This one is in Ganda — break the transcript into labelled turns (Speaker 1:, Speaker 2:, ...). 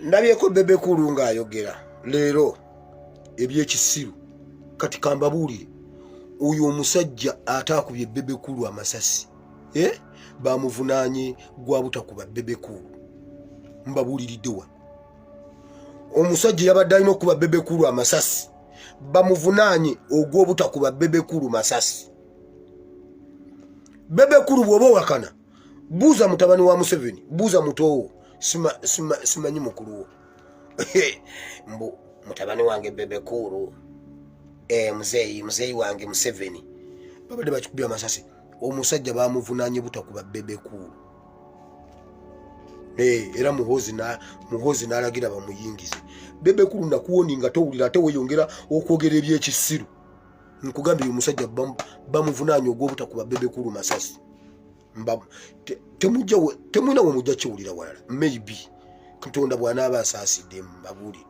Speaker 1: Ndabyeko Bebekulu ng'ayogera leero ebyekisiru kati kambabuulire oyo omusajja ataakubye Bebekulu amasasi bamuvunaanye gwa butakuba Bebekulu. Mbabuuliridde wa omusajja yabadde alina okuba Bebekulu amasasi bamuvunaanye ogw'obutakuba Bebekulu masasi. Bebekulu bw'oba owakana buuza mutabani wa Museveni, buuza mutoowo simanyi mukulu wo mbu mutabani wange Bebekulu muzeeyi wange Museveni babadde bakikubye amasasi. Omusajja bamuvunaanye butakuba Bebekulu era muhoozi n'alagira bamuyingize. Bebekulu nakuwoni nga towulira ate weyongera okwogera ebyekisiru. Nkugambye uyu musajja bamuvunaanye ogw'obutakuba Bebekulu masasi. Temulina we mujja kiwulira walala maybe Katonda bw'anaaba asaasidde mbabuulire.